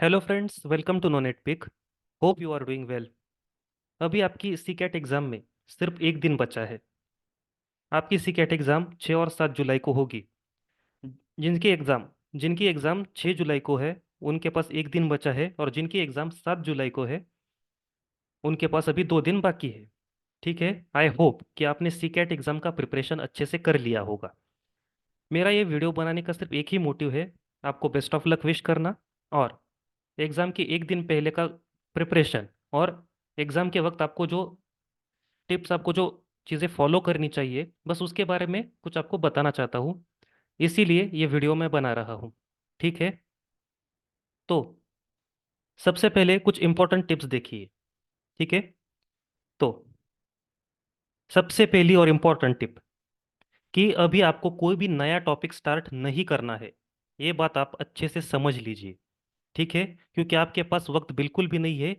Hello friends, welcome to Nonet Pick. Hope you are doing well. अभी आपकी सी cat exam में सिर्फ एक दिन बचा है। आपकी सी कैट एग्जाम 6 और 7 जुलाई को होगी। जिनकी एग्जाम जिनकी एग्जाम 6 जुलाई को है, उनके पास एक दिन बचा है, और जिनकी एग्जाम 7 जुलाई को है, उनके पास अभी 2 दिन बाकी है। ठीक है। आई होप कि आपने सी कैट एग्जाम का प्रिपरेशन अच्छे से कर लिया होगा। मेरा ये वीडियो बनाने का सिर्फ एक ही मोटिव है, आपको बेस्ट ऑफ लक विश करना, और एग्जाम के एक दिन पहले का प्रिपरेशन, और एग्जाम के वक्त आपको जो चीज़ें फॉलो करनी चाहिए, बस उसके बारे में कुछ आपको बताना चाहता हूँ। इसीलिए ये वीडियो मैं बना रहा हूँ। ठीक है। तो सबसे पहले कुछ इंपॉर्टेंट टिप्स देखिए। ठीक है। तो सबसे पहली और इम्पोर्टेंट टिप, कि अभी आपको कोई भी नया टॉपिक स्टार्ट नहीं करना है। ये बात आप अच्छे से समझ लीजिए। ठीक है। क्योंकि आपके पास वक्त बिल्कुल भी नहीं है।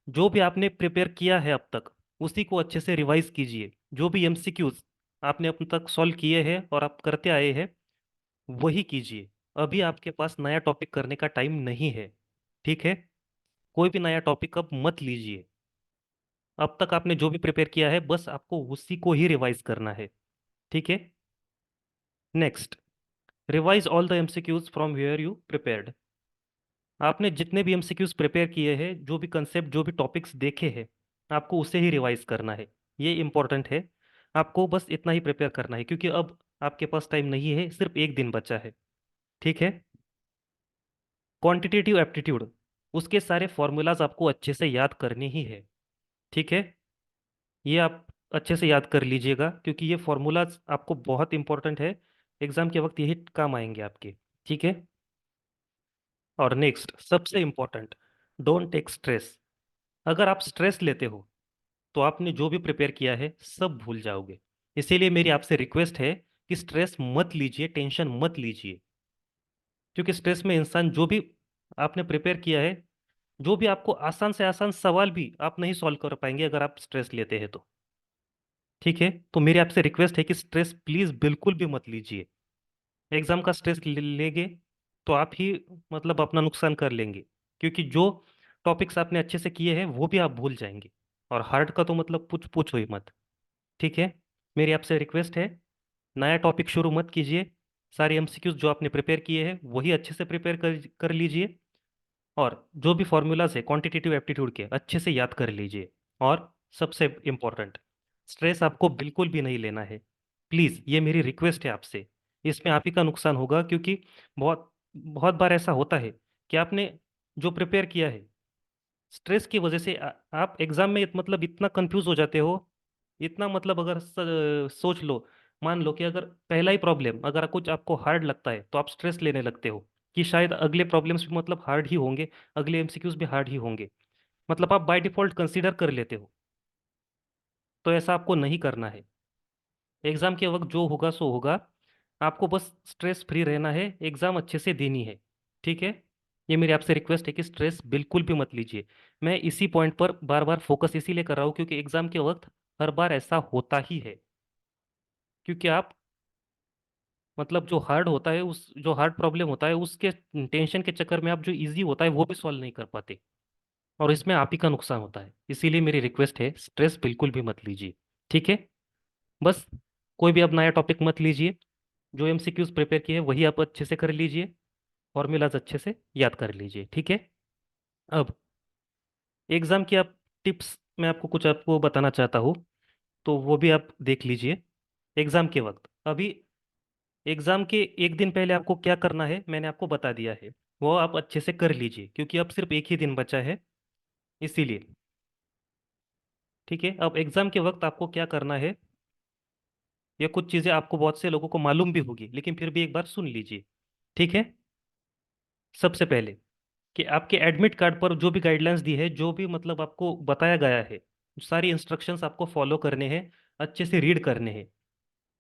जो भी आपने प्रिपेयर किया है अब तक, उसी को अच्छे से रिवाइज कीजिए। जो भी एमसीक्यूज आपने अब तक सॉल्व किए हैं और आप करते आए हैं, वही कीजिए। अभी आपके पास नया टॉपिक करने का टाइम नहीं है। ठीक है। कोई भी नया टॉपिक अब मत लीजिए। अब तक आपने जो भी प्रिपेयर किया है, बस आपको उसी को ही रिवाइज करना है। ठीक है। Next, revise all the MCQs from where you prepared. आपने जितने भी एमसीक्यूज प्रिपेयर किए हैं, जो भी कंसेप्ट, जो भी टॉपिक्स देखे हैं, आपको उसे ही रिवाइज करना है। ये इंपॉर्टेंट है। आपको बस इतना ही प्रिपेयर करना है, क्योंकि अब आपके पास टाइम नहीं है, सिर्फ एक दिन बचा है। ठीक है। क्वांटिटेटिव एप्टीट्यूड, उसके सारे फॉर्मूलाज आपको अच्छे से याद करने ही है। ठीक है। ये आप अच्छे से याद कर लीजिएगा, क्योंकि ये फॉर्मूलाज आपको बहुत इंपॉर्टेंट है। एग्जाम के वक्त यही काम आएंगे आपके। ठीक है। और नेक्स्ट, सबसे इंपॉर्टेंट, डोंट टेक स्ट्रेस। अगर आप स्ट्रेस लेते हो, तो आपने जो भी प्रिपेयर किया है सब भूल जाओगे। इसीलिए मेरी आपसे रिक्वेस्ट है कि स्ट्रेस मत लीजिए, टेंशन मत लीजिए। क्योंकि स्ट्रेस में इंसान जो भी आपने प्रिपेयर किया है, जो भी आपको आसान से आसान सवाल भी आप नहीं सॉल्व कर पाएंगे अगर आप स्ट्रेस लेते हैं तो। ठीक है। तो मेरी आपसे रिक्वेस्ट है कि स्ट्रेस प्लीज बिल्कुल भी मत लीजिए। एग्जाम का स्ट्रेस लेंगे तो आप ही मतलब अपना नुकसान कर लेंगे। क्योंकि जो टॉपिक्स आपने अच्छे से किए हैं वो भी आप भूल जाएंगे। और हार्ड का तो मतलब पूछो ही मत। ठीक है। मेरी आपसे रिक्वेस्ट है, नया टॉपिक शुरू मत कीजिए। सारे एमसीक्यूज जो आपने प्रिपेयर किए हैं वही अच्छे से प्रिपेयर कर लीजिए। और जो भी फॉर्मूलाज है क्वांटिटेटिव एप्टीट्यूड के, अच्छे से याद कर लीजिए। और सबसे इम्पोर्टेंट, स्ट्रेस आपको बिल्कुल भी नहीं लेना है। प्लीज़, ये मेरी रिक्वेस्ट है आपसे। इसमें आप ही का नुकसान होगा, क्योंकि बहुत बहुत बार ऐसा होता है कि आपने जो प्रिपेयर किया है, स्ट्रेस की वजह से आप एग्जाम में मतलब इतना कंफ्यूज हो जाते हो। इतना मतलब अगर सोच लो, मान लो कि अगर पहला ही प्रॉब्लम अगर कुछ आपको हार्ड लगता है, तो आप स्ट्रेस लेने लगते हो कि शायद अगले प्रॉब्लम्स भी मतलब हार्ड ही होंगे, अगले एमसीक्यूज भी हार्ड ही होंगे। मतलब आप बाय डिफॉल्ट कंसीडर कर लेते हो। तो ऐसा आपको नहीं करना है। एग्जाम के वक्त जो होगा सो होगा। आपको बस स्ट्रेस फ्री रहना है, एग्जाम अच्छे से देनी है। ठीक है। ये मेरी आपसे रिक्वेस्ट है कि स्ट्रेस बिल्कुल भी मत लीजिए। मैं इसी पॉइंट पर बार बार फोकस इसीलिए कर रहा हूँ, क्योंकि एग्जाम के वक्त हर बार ऐसा होता ही है। क्योंकि आप मतलब जो हार्ड होता है, उस जो हार्ड प्रॉब्लम होता है, उसके टेंशन के चक्कर में आप जो इजी होता है वो भी सॉल्व नहीं कर पाते। और इसमें आप ही का नुकसान होता है। इसीलिए मेरी रिक्वेस्ट है, स्ट्रेस बिल्कुल भी मत लीजिए। ठीक है। बस कोई भी अब नया टॉपिक मत लीजिए। जो एमसीक्यूज प्रिपेयर किए हैं वही आप अच्छे से कर लीजिए। फॉर्मूलाज अच्छे से याद कर लीजिए। ठीक है। अब एग्जाम की आप टिप्स, मैं आपको कुछ आपको बताना चाहता हूँ, तो वो भी आप देख लीजिए। एग्जाम के वक्त अभी, एग्जाम के एक दिन पहले आपको क्या करना है मैंने आपको बता दिया है। वो आप अच्छे से कर लीजिए, क्योंकि अब सिर्फ एक ही दिन बचा है। इसीलिए ठीक है। अब एग्जाम के वक्त आपको क्या करना है, ये कुछ चीज़ें आपको बहुत से लोगों को मालूम भी होगी, लेकिन फिर भी एक बार सुन लीजिए। ठीक है। सबसे पहले, कि आपके एडमिट कार्ड पर जो भी गाइडलाइंस दी है, जो भी मतलब आपको बताया गया है, सारी इंस्ट्रक्शंस आपको फॉलो करने हैं, अच्छे से रीड करने हैं।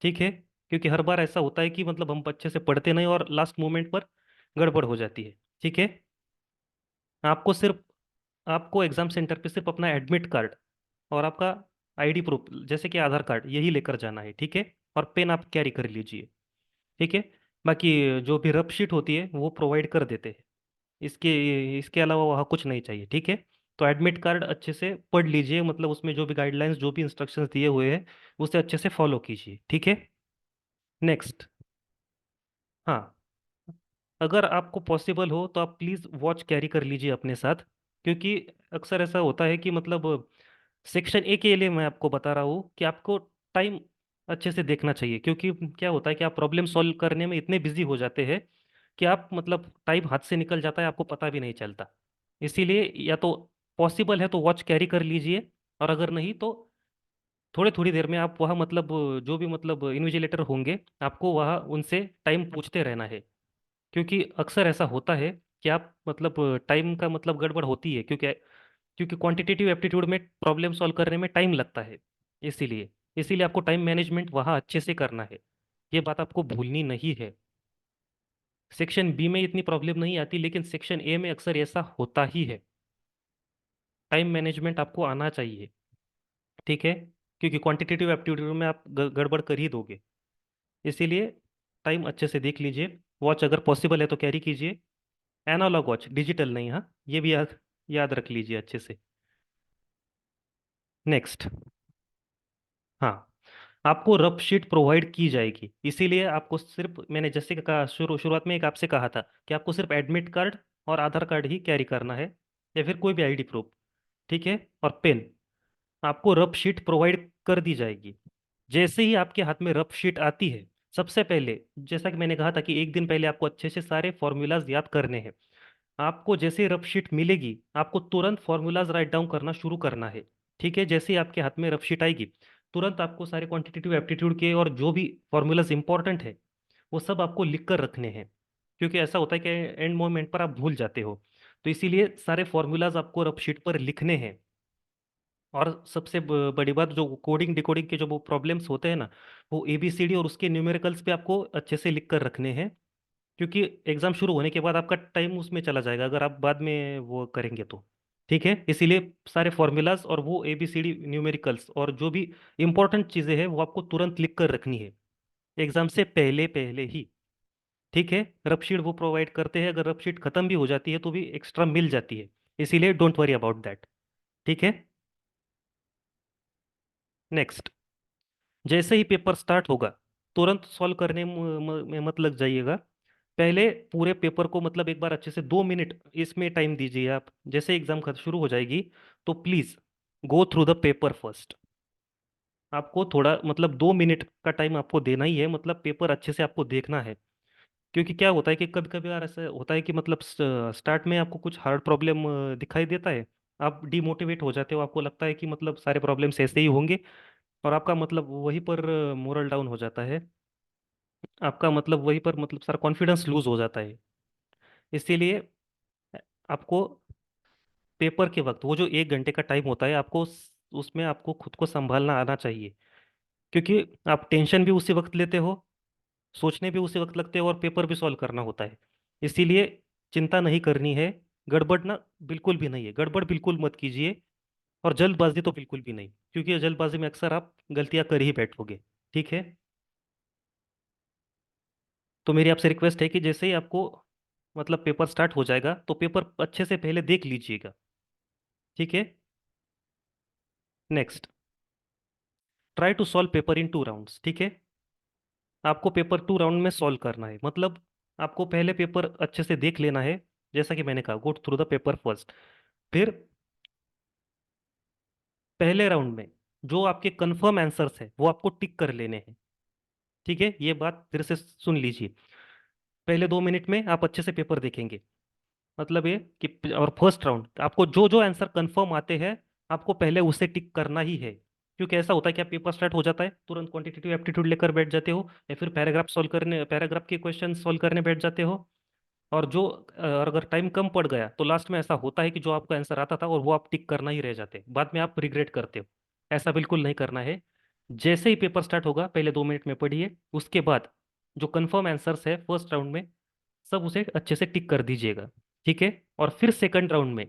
ठीक है। क्योंकि हर बार ऐसा होता है कि मतलब हम अच्छे से पढ़ते नहीं और लास्ट मोमेंट पर गड़बड़ हो जाती है। ठीक है। आपको सिर्फ आपको एग्जाम सेंटर पे सिर्फ अपना एडमिट कार्ड और आपका आईडी प्रूफ, जैसे कि आधार कार्ड, यही लेकर जाना है। ठीक है। और पेन आप कैरी कर लीजिए। ठीक है। बाकी जो भी रफ शीट होती है वो प्रोवाइड कर देते हैं। इसके इसके अलावा वहाँ कुछ नहीं चाहिए, ठीक है। तो एडमिट कार्ड अच्छे से पढ़ लीजिए, मतलब उसमें जो भी गाइडलाइंस जो भी इंस्ट्रक्शंस दिए हुए हैं उसे अच्छे से फॉलो कीजिए, ठीक है। नेक्स्ट। हाँ, अगर आपको पॉसिबल हो तो आप प्लीज़ वॉच कैरी कर लीजिए अपने साथ, क्योंकि अक्सर ऐसा होता है कि मतलब सेक्शन ए के लिए मैं आपको बता रहा हूँ कि आपको टाइम अच्छे से देखना चाहिए, क्योंकि क्या होता है कि आप प्रॉब्लम सॉल्व करने में इतने बिजी हो जाते हैं कि आप मतलब टाइम हाथ से निकल जाता है, आपको पता भी नहीं चलता। इसीलिए या तो पॉसिबल है तो वॉच कैरी कर लीजिए, और अगर नहीं तो थोड़ी थोड़ी देर में आप वहाँ मतलब जो भी मतलब इन्विजिलेटर होंगे आपको वहाँ उनसे टाइम पूछते रहना है। क्योंकि अक्सर ऐसा होता है कि आप मतलब टाइम का मतलब गड़बड़ होती है, क्योंकि क्योंकि क्वांटिटेटिव एप्टीट्यूड में प्रॉब्लम सॉल्व करने में टाइम लगता है। इसीलिए इसीलिए आपको टाइम मैनेजमेंट वहाँ अच्छे से करना है, ये बात आपको भूलनी नहीं है। सेक्शन बी में इतनी प्रॉब्लम नहीं आती, लेकिन सेक्शन ए में अक्सर ऐसा होता ही है। टाइम मैनेजमेंट आपको आना चाहिए, ठीक है, क्योंकि क्वांटिटेटिव एप्टीट्यूड में आप गड़बड़ कर ही दोगे। इसीलिए टाइम अच्छे से देख लीजिए। वॉच अगर पॉसिबल है तो कैरी कीजिए, एनालॉग वॉच, डिजिटल नहीं, हाँ, ये भी याद याद रख लीजिए अच्छे से। नेक्स्ट। हाँ, आपको रफ शीट प्रोवाइड की जाएगी, इसीलिए आपको सिर्फ, मैंने जैसे कि कहा शुरुआत में एक आपसे कहा था कि आपको सिर्फ एडमिट कार्ड और आधार कार्ड ही कैरी करना है, या फिर कोई भी आईडी प्रूफ, ठीक है, और पेन। आपको रफ शीट प्रोवाइड कर दी जाएगी। जैसे ही आपके हाथ में रफ शीट आती है, सबसे पहले, जैसा कि मैंने कहा था कि एक दिन पहले आपको अच्छे से सारे फॉर्मूलाज याद करने हैं। आपको जैसे रफ शीट मिलेगी आपको तुरंत फॉर्मूलाज राइट डाउन करना शुरू करना है, ठीक है। जैसे ही आपके हाथ में रफ शीट आएगी तुरंत आपको सारे क्वांटिटेटिव एप्टीट्यूड के और जो भी फॉर्मूलाज इंपॉर्टेंट है वो सब आपको लिख कर रखने हैं, क्योंकि ऐसा होता है कि एंड मोमेंट पर आप भूल जाते हो। तो इसीलिए सारे फॉर्मूलाज आपको रफ शीट पर लिखने हैं। और सबसे बड़ी बात, जो कोडिंग डिकोडिंग के जो वो प्रॉब्लम्स होते हैं ना, वो एबीसीडी और उसके न्यूमेरिकल्स पे आपको अच्छे से लिख कर रखने हैं, क्योंकि एग्जाम शुरू होने के बाद आपका टाइम उसमें चला जाएगा अगर आप बाद में वो करेंगे तो, ठीक है। इसीलिए सारे फॉर्मूलाज और वो एबीसीडी न्यूमेरिकल्स और जो भी इंपॉर्टेंट चीज़ें हैं वो आपको तुरंत लिख कर रखनी है, एग्जाम से पहले पहले ही, ठीक है। रफशीट वो प्रोवाइड करते हैं, अगर रफशीट खत्म भी हो जाती है तो भी एक्स्ट्रा मिल जाती है, इसीलिए डोंट वरी अबाउट दैट, ठीक है। नेक्स्ट। जैसे ही पेपर स्टार्ट होगा तुरंत सॉल्व करने में मत लग जाइएगा। पहले पूरे पेपर को मतलब एक बार अच्छे से 2 मिनट इसमें टाइम दीजिए आप। जैसे एग्जाम खत्म शुरू हो जाएगी तो please go through the paper first. आपको थोड़ा मतलब 2 मिनट का टाइम आपको देना ही है, मतलब पेपर अच्छे से आपको देखना है। क्योंकि क्या होता है कि कभी कभी यार ऐसा होता है कि मतलब स्टार्ट में आपको कुछ हार्ड प्रॉब्लम दिखाई देता है, आप डिमोटिवेट हो जाते हो, आपको लगता है कि मतलब सारे प्रॉब्लम्स ऐसे ही होंगे, और आपका मतलब वहीं पर मोरल डाउन हो जाता है, आपका मतलब वहीं पर मतलब सारा कॉन्फिडेंस लूज हो जाता है। इसीलिए आपको पेपर के वक्त वो जो 1 घंटे का टाइम होता है आपको उसमें आपको खुद को संभालना आना चाहिए, क्योंकि आप टेंशन भी उसी वक्त लेते हो, सोचने भी उसी वक्त लगते हो, और पेपर भी सॉल्व करना होता है। इसीलिए चिंता नहीं करनी है, गड़बड़ ना बिल्कुल भी नहीं है, गड़बड़ बिल्कुल मत कीजिए, और जल्दबाजी तो बिल्कुल भी नहीं, क्योंकि जल्दबाजी में अक्सर आप गलतियां कर ही बैठोगे, ठीक है। तो मेरी आपसे रिक्वेस्ट है कि जैसे ही आपको मतलब पेपर स्टार्ट हो जाएगा तो पेपर अच्छे से पहले देख लीजिएगा, ठीक है। Next. Try to solve paper in 2 rounds, ठीक है। आपको पेपर 2 राउंड में सॉल्व करना है, मतलब आपको पहले पेपर अच्छे से देख लेना है, जैसा कि मैंने कहा go through the paper first. फिर पहले राउंड में जो आपके कंफर्म आंसर्स है वो आपको टिक कर लेने हैं, ठीक है। ये बात फिर से सुन लीजिए। पहले 2 मिनट में आप अच्छे से पेपर देखेंगे, मतलब ये कि और फर्स्ट राउंड आपको जो जो आंसर कंफर्म आते हैं आपको पहले उसे टिक करना ही है। क्योंकि ऐसा होता है कि आप पेपर स्टार्ट हो जाता है तुरंत क्वांटिटेटिव एप्टीट्यूड लेकर बैठ जाते हो, या फिर पैराग्राफ के क्वेश्चन सॉल्व करने बैठ जाते हो, और और अगर टाइम कम पड़ गया तो लास्ट में ऐसा होता है कि जो आपका आंसर आता था और वो आप टिक करना ही रह जाते हैं, बाद में आप रिग्रेट करते हो। ऐसा बिल्कुल नहीं करना है। जैसे ही पेपर स्टार्ट होगा पहले 2 मिनट में पढ़िए, उसके बाद जो कंफर्म आंसर्स है फर्स्ट राउंड में सब उसे अच्छे से टिक कर दीजिएगा, ठीक है। और फिर सेकंड राउंड में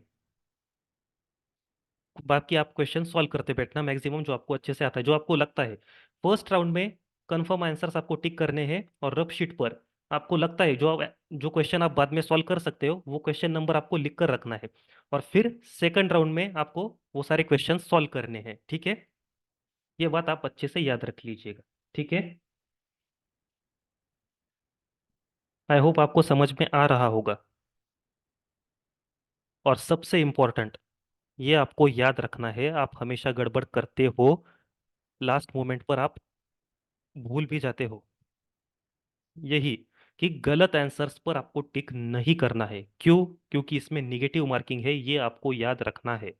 बाकी आप क्वेश्चन सॉल्व करते बैठना, मैक्सिमम जो आपको अच्छे से आता है, जो आपको लगता है। फर्स्ट राउंड में कंफर्म आंसर्स आपको टिक करने हैं और रफ शीट पर आपको लगता है जो क्वेश्चन आप बाद में सॉल्व कर सकते हो वो क्वेश्चन नंबर आपको लिख कर रखना है, और फिर सेकंड राउंड में आपको वो सारे क्वेश्चन सॉल्व करने हैं, ठीक है। ये बात आप अच्छे से याद रख लीजिएगा, ठीक है। आई होप आपको समझ में आ रहा होगा। और सबसे इम्पोर्टेंट, ये आपको याद रखना है, आप हमेशा गड़बड़ करते हो, लास्ट मोमेंट पर आप भूल भी जाते हो। यही कि गलत आंसर्स पर आपको टिक नहीं करना है। क्यों? क्योंकि इसमें निगेटिव मार्किंग है, ये आपको याद रखना है।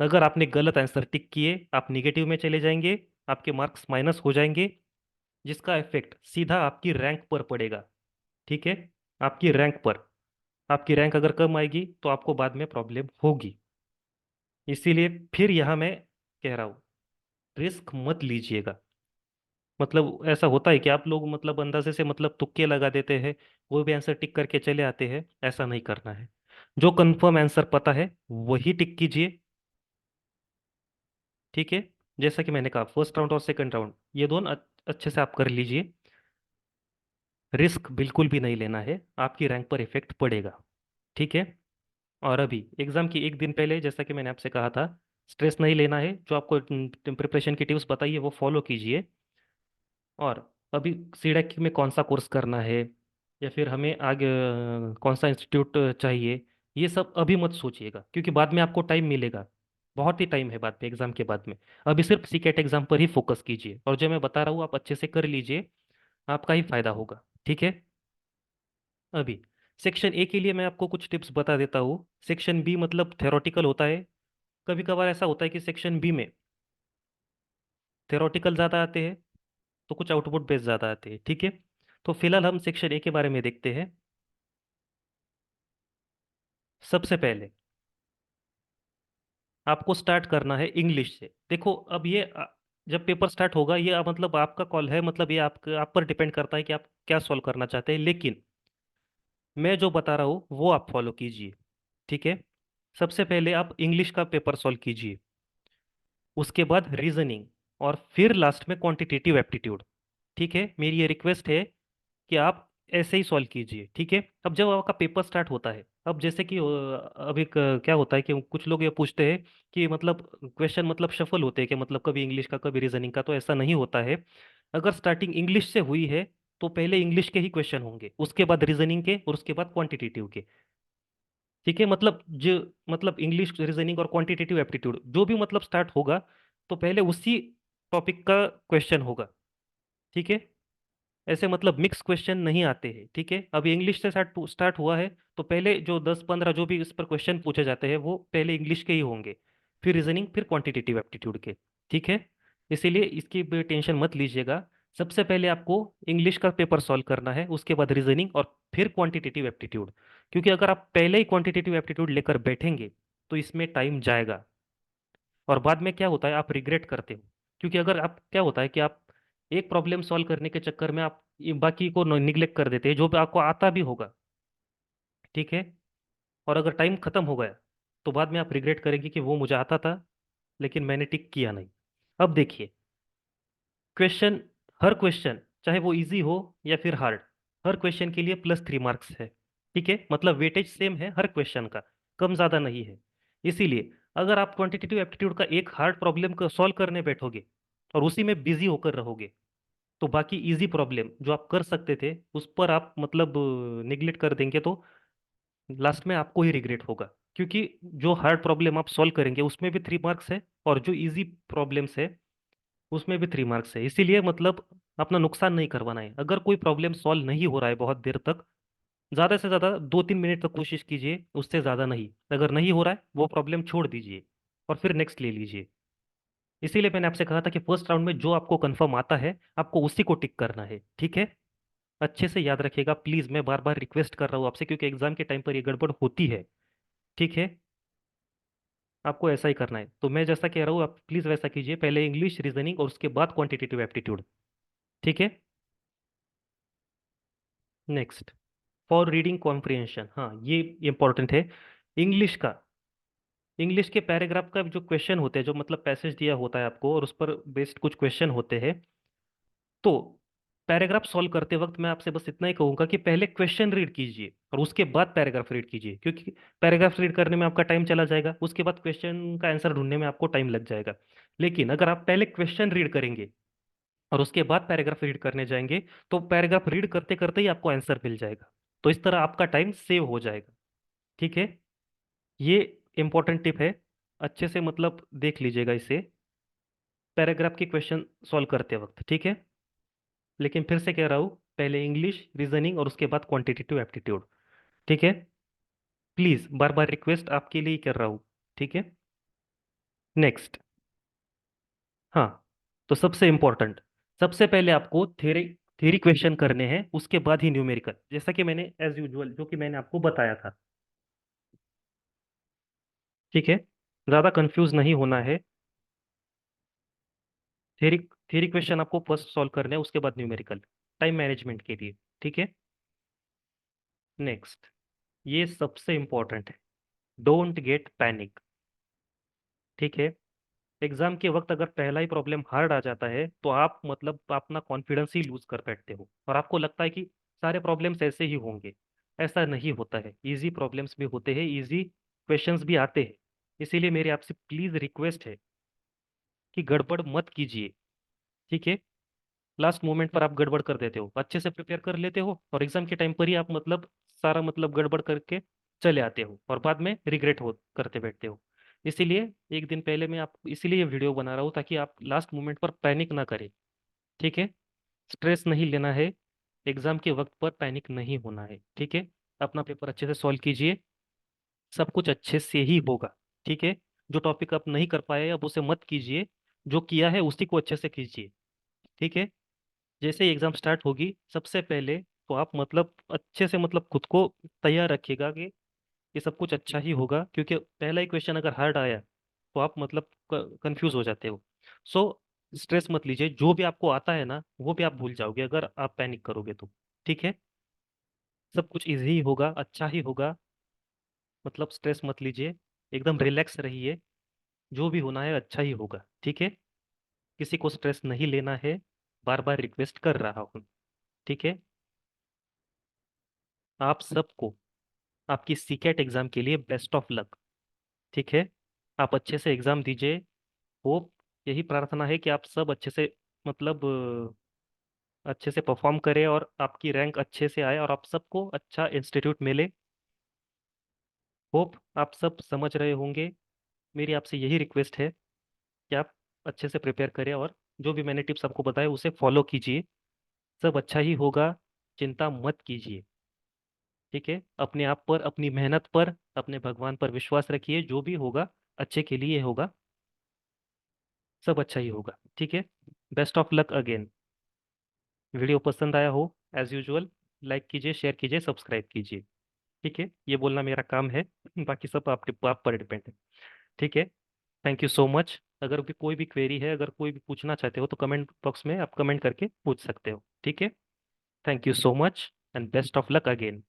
अगर आपने गलत आंसर टिक किए, आप निगेटिव में चले जाएंगे, आपके मार्क्स माइनस हो जाएंगे, जिसका इफेक्ट सीधा आपकी रैंक पर पड़ेगा, ठीक है। आपकी रैंक पर, आपकी रैंक अगर कम आएगी तो आपको बाद में प्रॉब्लम होगी। इसीलिए फिर यहाँ मैं कह रहा हूँ, रिस्क मत लीजिएगा। मतलब ऐसा होता है कि आप लोग मतलब अंदाजे से मतलब तुक्के लगा देते हैं, वो भी आंसर टिक करके चले आते हैं। ऐसा नहीं करना है। जो कंफर्म आंसर पता है वही टिक कीजिए, ठीक है। जैसा कि मैंने कहा, फर्स्ट राउंड और सेकंड राउंड ये दोनों अच्छे से आप कर लीजिए। रिस्क बिल्कुल भी नहीं लेना है, आपकी रैंक पर इफेक्ट पड़ेगा, ठीक है। और अभी एग्जाम की एक दिन पहले, जैसा कि मैंने आपसे कहा था, स्ट्रेस नहीं लेना है। जो आपको प्रिपरेशन की टिप्स बताइए वो फॉलो कीजिए। और अभी सीडेक में कौन सा कोर्स करना है, या फिर हमें आगे कौन सा इंस्टीट्यूट चाहिए, ये सब अभी मत सोचिएगा, क्योंकि बाद में आपको टाइम मिलेगा। बहुत ही टाइम है बाद में, एग्जाम के बाद में। अभी सिर्फ सीकेट एग्जाम पर ही फोकस कीजिए, और जो मैं बता रहा हूँ आप अच्छे से कर लीजिए, आपका ही फायदा होगा, ठीक है। अभी सेक्शन ए के लिए मैं आपको कुछ टिप्स बता देता हूँ। सेक्शन बी मतलब थेरोटिकल होता है। कभी कभार ऐसा होता है कि सेक्शन बी में थेरोटिकल ज़्यादा आते हैं, तो कुछ आउटपुट बेस ज़्यादा आते हैं, ठीक है। तो फिलहाल हम सेक्शन ए के बारे में देखते हैं। सबसे पहले आपको स्टार्ट करना है इंग्लिश से। देखो अब ये जब पेपर स्टार्ट होगा, ये मतलब आपका कॉल है, मतलब ये आप पर डिपेंड करता है कि आप क्या सॉल्व करना चाहते हैं, लेकिन मैं जो बता रहा हूँ वो आप फॉलो कीजिए, ठीक है। सबसे पहले आप इंग्लिश का पेपर सॉल्व कीजिए, उसके बाद रीजनिंग, और फिर लास्ट में क्वांटिटेटिव एप्टीट्यूड, ठीक है। मेरी ये रिक्वेस्ट है कि आप ऐसे ही सॉल्व कीजिए, ठीक है। अब जब आपका पेपर स्टार्ट होता है, अब जैसे कि अभी क्या होता है कि कुछ लोग ये पूछते हैं कि मतलब क्वेश्चन मतलब शफल होते हैं कि मतलब कभी इंग्लिश का कभी रीजनिंग का, तो ऐसा नहीं होता है। अगर स्टार्टिंग इंग्लिश से हुई है तो पहले इंग्लिश के ही क्वेश्चन होंगे, उसके बाद रीजनिंग के, और उसके बाद क्वांटिटेटिव के, ठीक है। मतलब जो मतलब इंग्लिश, रीजनिंग और क्वांटिटेटिव एप्टीट्यूड जो भी मतलब स्टार्ट होगा, तो पहले उसी टॉपिक का क्वेश्चन होगा, ठीक है। ऐसे मतलब मिक्स क्वेश्चन नहीं आते हैं, ठीक है। अब इंग्लिश से स्टार्ट स्टार्ट हुआ है, तो पहले जो 10-15 जो भी इस पर क्वेश्चन पूछे जाते हैं वो पहले इंग्लिश के ही होंगे, फिर रीजनिंग, फिर क्वांटिटेटिव एप्टीट्यूड के, ठीक है। इसीलिए इसकी भी टेंशन मत लीजिएगा। सबसे पहले आपको इंग्लिश का पेपर सॉल्व करना है, उसके बाद रीजनिंग, और फिर क्वांटिटेटिव एप्टीट्यूड। क्योंकि अगर आप पहले ही क्वांटिटेटिव एप्टीट्यूड लेकर बैठेंगे तो इसमें टाइम जाएगा, और बाद में क्या होता है आप रिग्रेट करते हो। क्योंकि अगर आप क्या होता है कि आप एक प्रॉब्लम सॉल्व करने के चक्कर में आप ये बाकी को निग्लेक्ट कर देते हैं जो भी आपको आता भी होगा, ठीक है। और अगर टाइम खत्म हो गया तो बाद में आप रिग्रेट करेंगे कि वो मुझे आता था लेकिन मैंने टिक किया नहीं। अब देखिए, क्वेश्चन, हर क्वेश्चन चाहे वो इजी हो या फिर हार्ड, हर क्वेश्चन के लिए +3 मार्क्स है, ठीक है। मतलब वेटेज सेम है हर क्वेश्चन का, कम ज़्यादा नहीं है। इसीलिए अगर आप क्वांटिटेटिव एप्टीट्यूड का एक हार्ड प्रॉब्लम को सॉल्व करने बैठोगे और उसी में बिजी होकर रहोगे, तो बाकी इजी प्रॉब्लम जो आप कर सकते थे उस पर आप मतलब निगलेक्ट कर देंगे, तो लास्ट में आपको ही रिग्रेट होगा। क्योंकि जो हार्ड प्रॉब्लम आप सॉल्व करेंगे उसमें भी 3 मार्क्स है, और जो इजी प्रॉब्लम्स है उसमें भी 3 मार्क्स है। इसीलिए मतलब अपना नुकसान नहीं करवाना है। अगर कोई प्रॉब्लम सॉल्व नहीं हो रहा है बहुत देर तक, ज़्यादा से ज़्यादा 2-3 मिनट तक कोशिश कीजिए, उससे ज़्यादा नहीं। अगर नहीं हो रहा है वो प्रॉब्लम छोड़ दीजिए और फिर नेक्स्ट ले लीजिए। इसीलिए मैंने आपसे कहा था कि फर्स्ट राउंड में जो आपको कंफर्म आता है आपको उसी को टिक करना है, ठीक है। अच्छे से याद रखिएगा प्लीज़, मैं बार बार रिक्वेस्ट कर रहा हूँ आपसे, क्योंकि एग्जाम के टाइम पर ये गड़बड़ होती है, ठीक है। आपको ऐसा ही करना है, तो मैं जैसा कह रहा हूँ आप प्लीज़ वैसा कीजिए, पहले इंग्लिश, रीजनिंग, और उसके बाद क्वांटिटेटिव एप्टीट्यूड, ठीक है। नेक्स्ट, फॉर रीडिंग कॉम्प्रिहेंशन, हाँ ये इंपॉर्टेंट है। इंग्लिश का, इंग्लिश के पैराग्राफ का जो क्वेश्चन होते हैं, जो मतलब पैसेज दिया होता है आपको और उस पर बेस्ड कुछ क्वेश्चन होते हैं, तो पैराग्राफ सॉल्व करते वक्त मैं आपसे बस इतना ही कहूंगा कि पहले क्वेश्चन रीड कीजिए और उसके बाद पैराग्राफ रीड कीजिए, क्योंकि पैराग्राफ रीड करने में आपका टाइम चला जाएगा, उसके बाद क्वेश्चन का आंसर ढूंढने में आपको टाइम लग जाएगा। लेकिन अगर आप पहले क्वेश्चन रीड करेंगे और उसके बाद पैराग्राफ रीड करने जाएंगे, तो पैराग्राफ रीड करते करते ही आपको आंसर मिल जाएगा। तो इस तरह आपका टाइम सेव हो जाएगा। ठीक है, ये इंपॉर्टेंट टिप है, अच्छे से मतलब देख लीजिएगा इसे पैराग्राफ के क्वेश्चन सॉल्व करते वक्त। ठीक है, लेकिन फिर से कह रहा हूँ, पहले इंग्लिश रीजनिंग और उसके बाद क्वांटिटेटिव एप्टीट्यूड। ठीक है, प्लीज बार बार रिक्वेस्ट आपके लिए ही कर रहा हूँ। ठीक है, नेक्स्ट। हाँ, तो सबसे इंपॉर्टेंट, सबसे पहले आपको थ्योरी थ्योरी क्वेश्चन करने हैं, उसके बाद ही न्यूमेरिकल, जैसा कि मैंने एज यूजुअल जो कि मैंने आपको बताया था। ठीक है, ज्यादा कंफ्यूज नहीं होना है। थ्योरी थ्योरी क्वेश्चन आपको फर्स्ट सॉल्व करने हैं, उसके बाद न्यूमेरिकल, टाइम मैनेजमेंट के लिए। ठीक है, नेक्स्ट, ये सबसे इंपॉर्टेंट है, डोंट गेट पैनिक। ठीक है, एग्जाम के वक्त अगर पहला ही प्रॉब्लम हार्ड आ जाता है, तो आप मतलब अपना कॉन्फिडेंस ही लूज कर बैठते हो और आपको लगता है कि सारे प्रॉब्लम्स ऐसे ही होंगे। ऐसा नहीं होता है, इजी प्रॉब्लम्स भी होते हैं, इजी क्वेश्चंस भी आते हैं। इसीलिए मेरी आपसे प्लीज रिक्वेस्ट है कि गड़बड़ मत कीजिए। ठीक है, लास्ट मोमेंट पर आप गड़बड़ कर देते हो, अच्छे से प्रिपेयर कर लेते हो और एग्जाम के टाइम पर ही आप मतलब सारा मतलब गड़बड़ करके चले आते हो और बाद में रिग्रेट हो करते बैठते हो। इसीलिए एक दिन पहले मैं आप इसीलिए ये वीडियो बना रहा हूँ, ताकि आप लास्ट मोमेंट पर पैनिक ना करें। ठीक है, स्ट्रेस नहीं लेना है, एग्जाम के वक्त पर पैनिक नहीं होना है। ठीक है, अपना पेपर अच्छे से सॉल्व कीजिए, सब कुछ अच्छे से ही होगा। ठीक है, जो टॉपिक आप नहीं कर पाए अब उसे मत कीजिए, जो किया है उसी को अच्छे से कीजिए। ठीक है, जैसे ही एग्जाम स्टार्ट होगी, सबसे पहले तो आप मतलब अच्छे से मतलब खुद को तैयार रखिएगा कि ये सब कुछ अच्छा ही होगा, क्योंकि पहला ही क्वेश्चन अगर हार्ड आया तो आप मतलब कंफ्यूज हो जाते हो। सो स्ट्रेस मत लीजिए, जो भी आपको आता है ना वो भी आप भूल जाओगे अगर आप पैनिक करोगे तो। ठीक है, सब कुछ इजी ही होगा, अच्छा ही होगा, मतलब स्ट्रेस मत लीजिए, एकदम रिलैक्स रहिए, जो भी होना है अच्छा ही होगा। ठीक है, किसी को स्ट्रेस नहीं लेना है, बार बार रिक्वेस्ट कर रहा हूँ। ठीक है, आप सबको आपकी सीकेट एग्जाम के लिए बेस्ट ऑफ लक। ठीक है, आप अच्छे से एग्जाम दीजिए, होप, यही प्रार्थना है कि आप सब अच्छे से मतलब अच्छे से परफॉर्म करें और आपकी रैंक अच्छे से आए और आप सबको अच्छा इंस्टीट्यूट मिले। होप आप सब समझ रहे होंगे, मेरी आपसे यही रिक्वेस्ट है कि आप अच्छे से प्रिपेयर करें और जो भी मैंने टिप्स आपको बताए उसे फॉलो कीजिए, सब अच्छा ही होगा, चिंता मत कीजिए। ठीक है, अपने आप पर, अपनी मेहनत पर, अपने भगवान पर विश्वास रखिए, जो भी होगा अच्छे के लिए होगा, सब अच्छा ही होगा। ठीक है, best of luck again. Video पसंद आया हो, एज यूजुअल लाइक कीजिए, शेयर कीजिए, सब्सक्राइब कीजिए। ठीक है, ये बोलना मेरा काम है बाकी सब आपके आप पर डिपेंड है। ठीक है, थैंक यू सो मच। अगर भी कोई भी क्वेरी है, अगर कोई भी पूछना चाहते हो तो कमेंट बॉक्स में आप कमेंट करके पूछ सकते हो। ठीक है, thank you so much and best of luck again.